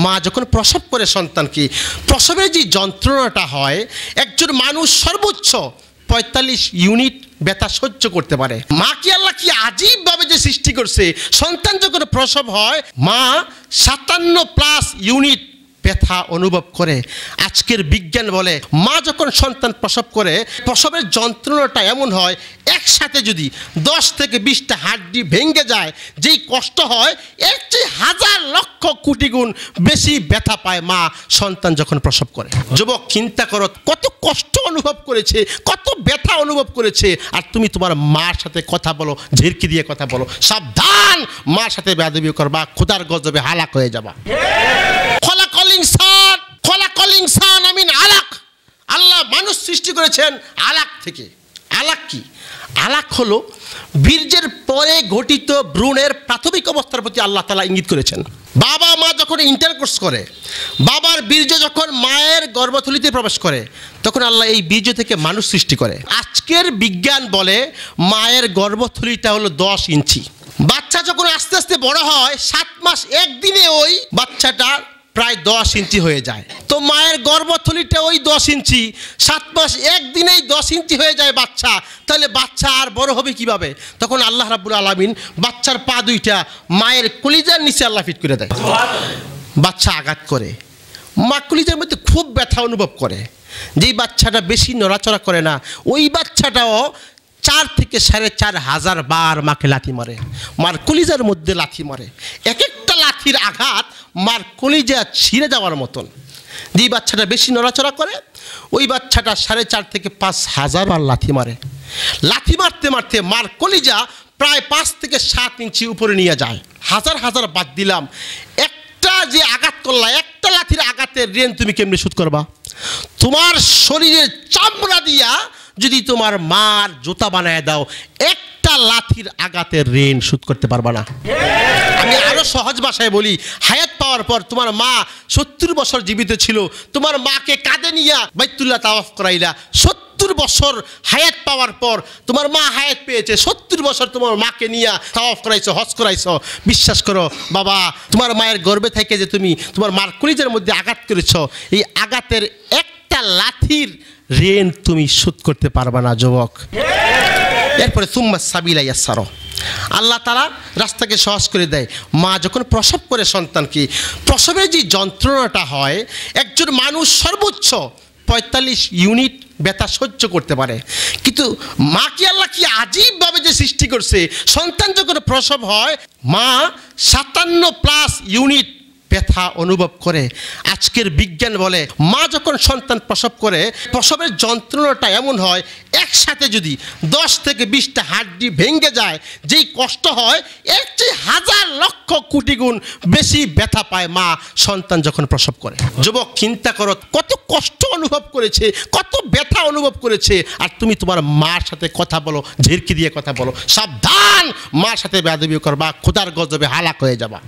মা যখন প্রসব করে সন্তানকে, প্রসবের যে যন্ত্রণাটা হয়, একজন মানুষ সর্বোচ্চ 45 ইউনিট ব্যথা সহ্য করতে পারে। মা কি আল্লাহ কি আজীবভাবে যে সৃষ্টি করছে, সন্তান যখন প্রসব হয় মা 57+ ইউনিট ব্যথা অনুভব করে। আজকের বিজ্ঞান বলে মা যখন সন্তান প্রসব করে, প্রসবের যন্ত্রণাটা এমন হয়, একসাথে যদি 10 থেকে 20টা হাড্ডি ভেঙে যায় যেই কষ্ট হয়, এর চেয়ে হাজার লক্ষ কোটি গুণ বেশি ব্যথা পায় মা সন্তান যখন প্রসব করে। যুবক, চিন্তা করো কত কষ্ট অনুভব করেছে, কত ব্যথা অনুভব করেছে, আর তুমি তোমার মার সাথে কথা বলো, ঝিরকি দিয়ে কথা বলো। সাবধান, মার সাথে বেয়াদবি করবা, খোদার গজবে হালাক হয়ে যাবা। আল্লাহ মানুষ সৃষ্টি করেছেন আলাক থেকে। আলাক কি? আলাক হলো বীর্যের পরে গঠিত ভ্রূণের প্রাথমিক অবস্থার প্রতি আল্লাহ তাআলা ইঙ্গিত করেছেন। বাবা মা যখন ইন্টারকোর্স করে, বাবার বীর্য যখন মায়ের গর্ভথলিতে প্রবেশ করে, তখন আল্লাহ এই বীর্য থেকে মানুষ সৃষ্টি করে। আজকের বিজ্ঞান বলে মায়ের গর্ভথলিটা হলো 10 ইঞ্চি। বাচ্চা যখন আস্তে আস্তে বড় হয়, 7 মাস 1 দিনে ওই বাচ্চাটা প্রায় 10 ইঞ্চি হয়ে যায়। তো মায়ের গর্ভথলিটা ওই 10 ইঞ্চি, 7 মাস 1 দিনেই 10 ইঞ্চি হয়ে যায় বাচ্চা। তাহলে বাচ্চা আর বড় হবে কিভাবে? তখন আল্লাহ রাব্বুল আলামিন বাচ্চার পা দুইটা মায়ের কলিজার নিচে আল্লাহ ফিট করে দেয়। বাচ্চা আঘাত করে, মা কলিজার মধ্যে খুব ব্যথা অনুভব করে। যেই বাচ্চাটা বেশি নড়াচড়া করে না, ওই বাচ্চাটাও 4 থেকে 4,500 বার মাকে লাথি মারে, মার কলিজার মধ্যে লাথি মারে। এক একটা লাথির আঘাত মার কলিজা ছিঁড়ে যাওয়ার মতন। যেই বাচ্চাটা বেশি নড়াচড়া করে, ওই বাচ্চাটা 4,500 থেকে 5,000 বার লাথি মারে। লাথি মারতে মারতে মার কলিজা প্রায় 5 থেকে 7 ইঞ্চি উপরে নিয়ে যায়। হাজার হাজার বাদ দিলাম, একটা যে আঘাত করলা, একটা লাথির আঘাতের ঋণ তুমি কেমনি শোধ করবা? তোমার শরীরের চামড়া দিয়া যদি তোমার মার জুতা বানায় দাও, একটা লাথির আঘাতের ঋণ শোধ করতে পারবা না। আমি আরো সহজ ভাষায় বলি, হায়াত পাওয়ার পর তোমার মা 70 বছর জীবিত ছিল, তোমার মাকে কাঁধে নিয়া বাইতুল্লাহ তাওয়াফ করাইলা। 70 বছর হায়াত পাওয়ার পর তোমার মা হায়াত পেয়েছে, 70 বছর তোমার মাকে নিয়ে তাওয়াফ করাইছো, হজ করাইছো। বিশ্বাস করো বাবা, তোমার মায়ের গর্ভে থেকে যে তুমি তোমার মার কলিজার মধ্যে আঘাত করেছো, এই আঘাতের একটা লাথির ঋণ তুমি শোধ করতে পারবা না যুবক। এরপরে সুম্মা সাবিলা ইয়াসসারু, আল্লাহ তাআলা রাস্তাকে সহজ করে দেয়। মা যখন প্রসব করে সন্তানকে, প্রসবের যে যন্ত্রণাটা হয়, একজন মানুষ সর্বোচ্চ 45 ইউনিট ব্যথা সহ্য করতে পারে। কিন্তু মা কি আল্লাহ কি আজীবভাবে যে সৃষ্টি করছে, সন্তান যখন প্রসব হয় মা 57+ ইউনিট ব্যথা অনুভব করে। আজকের বিজ্ঞান বলে মা যখন সন্তান প্রসব করে, প্রসবের যন্ত্রণাটা এমন হয়, একসাথে যদি 10 থেকে 20টা হাড্ডি ভেঙে যায় যেই কষ্ট হয়, এর চেয়ে হাজার লক্ষ কোটি গুণ বেশি ব্যথা পায় মা সন্তান যখন প্রসব করে। যুবক, চিন্তা করো কত কষ্ট অনুভব করেছে, কত ব্যথা অনুভব করেছে, আর তুমি তোমার মার সাথে কথা বলো, ঝিরকি দিয়ে কথা বলো। সাবধান, মার সাথে বেয়াদবি করবা, খোদার গজবে হালাক হয়ে যাবা।